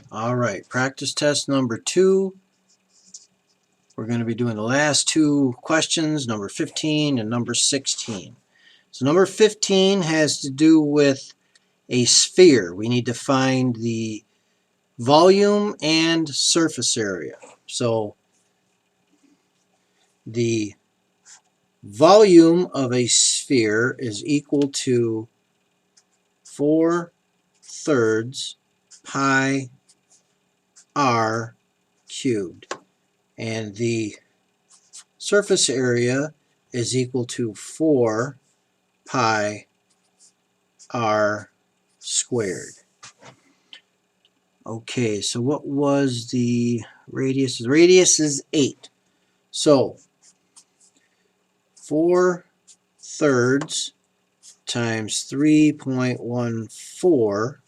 All right, practice test number 2. We're going to be doing the last two questions, number 15 and number 16. So number 15 has to do with a sphere. We need to find the volume and surface area. So the volume of a sphere is equal to 4/3 pi r cubed. And the surface area is equal to 4 pi r squared. Okay, so what was the radius? The radius is 8. So 4/3 times 3.14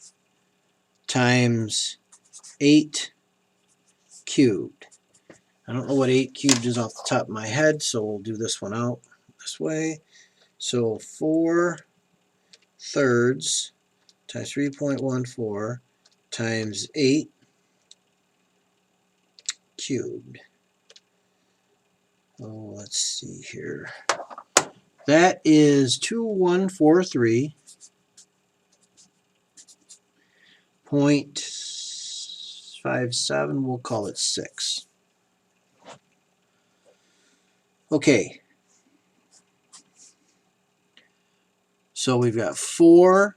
times 8 cubed. I don't know what 8 cubed is off the top of my head, so we'll do this one out this way. So 4/3 times 3.14 times 8 cubed. Oh, let's see here. That is 2143.57. We'll call it 6. Okay. So we've got 4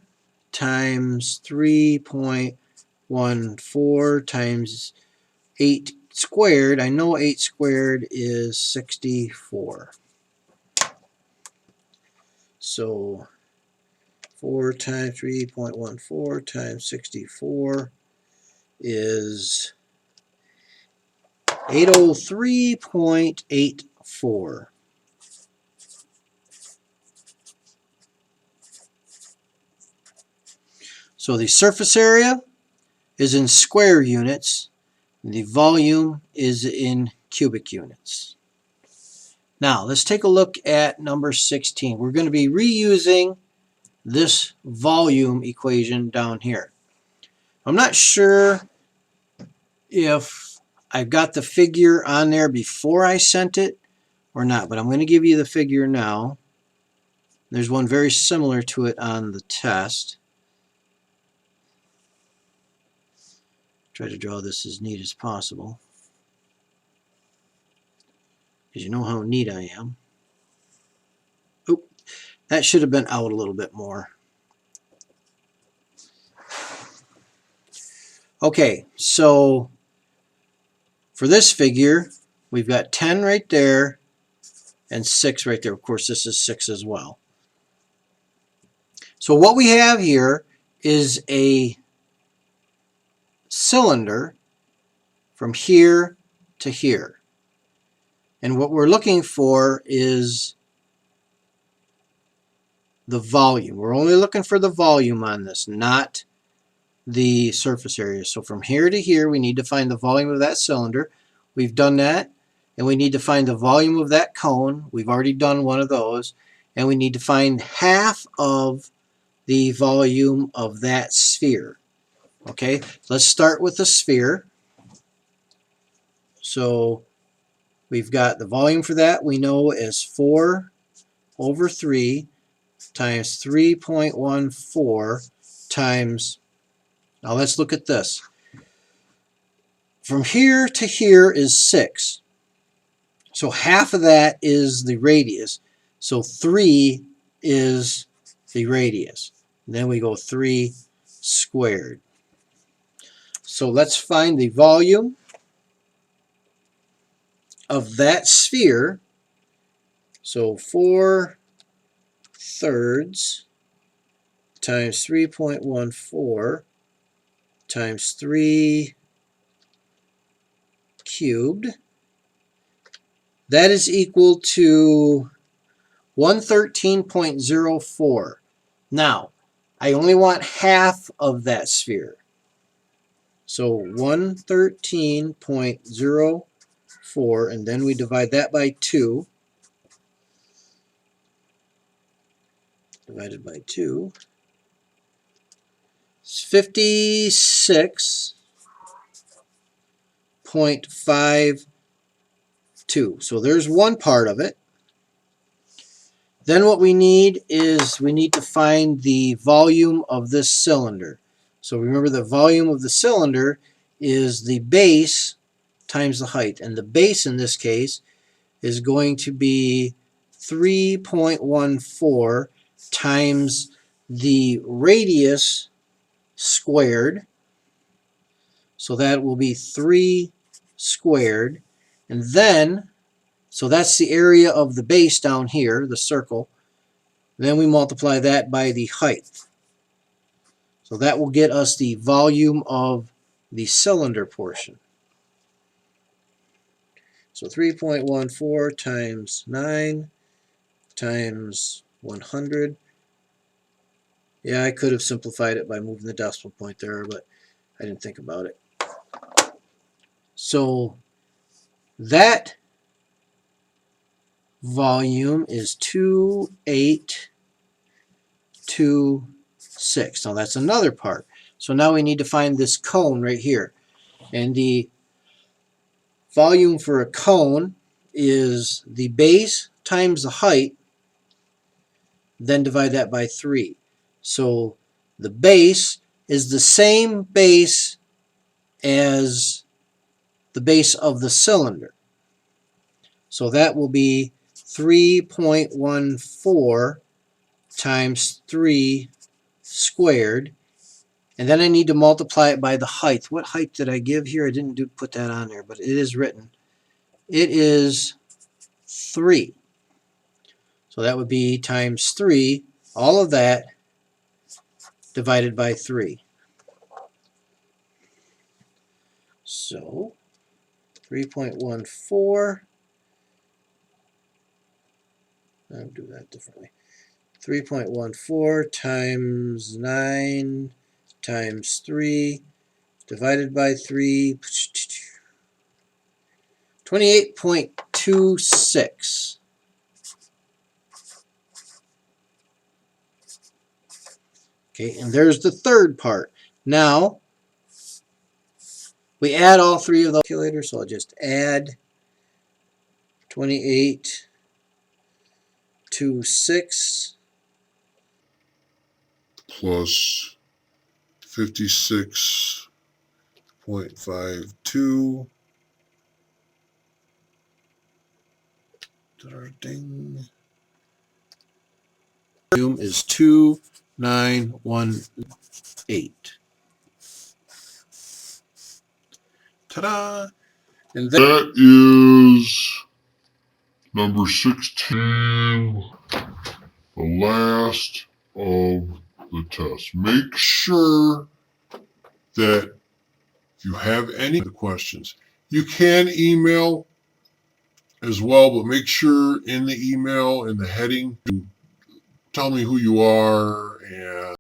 times 3.14 times 8 squared. I know 8 squared is 64. So 4 times 3.14 times 64 is 803.84. So the surface area is in square units. The volume is in cubic units. Now let's take a look at number 16. We're going to be reusing this volume equation down here. I'm not sure if I've got the figure on there before I sent it or not, but I'm going to give you the figure now. There's one very similar to it on the test. Try to draw this as neat as possible, because you know how neat I am. Oh, that should have been out a little bit more. Okay, so for this figure, we've got 10 right there and 6 right there. Of course, this is 6 as well. So what we have here is a cylinder from here to here. And what we're looking for is the volume. We're only looking for the volume on this, not the surface area. So from here to here, we need to find the volume of that cylinder. We've done that. And we need to find the volume of that cone. We've already done one of those. And we need to find half of the volume of that sphere. Okay, let's start with the sphere. So we've got the volume for that we know is 4/3 times 3.14 times, now let's look at this. From here to here is 6. So half of that is the radius. So 3 is the radius. And then we go 3 squared. So let's find the volume of that sphere. So 4/3 times 3.14 times 3 cubed. That is equal to 113.04. Now, I only want half of that sphere. So 113.04, and then we divide that by 2. Divided by 2. It's 56 0.52. So there's one part of it. Then what we need is we need to find the volume of this cylinder. So remember, the volume of the cylinder is the base times the height. And the base in this case is going to be 3.14 times the radius squared. So that will be 3 squared. And then, so that's the area of the base down here, the circle. Then we multiply that by the height. So that will get us the volume of the cylinder portion. So 3.14 times 9 times 100. Yeah, I could have simplified it by moving the decimal point there, but I didn't think about it. So that volume is 2826. Now that's another part. So now we need to find this cone right here. And the volume for a cone is the base times the height, then divide that by 3. So the base is the same base as the base of the cylinder. So that will be 3.14 times 3 squared. And then I need to multiply it by the height. What height did I give here? I didn't put that on there, but it is written. It is 3. So that would be times 3, all of that, divided by 3. So 3.14, I'll do that differently. 3.14 times 9 times 3 divided by 3, 28.26. Okay, and there's the third part. Now, we add all three of those calculators, so I'll just add 2826 plus 56.52. Ding. Volume is 2918. Ta-da! And that is number 16, the last of the test. Make sure that if you have any questions, you can email as well, but make sure in the email, in the heading, tell me who you are and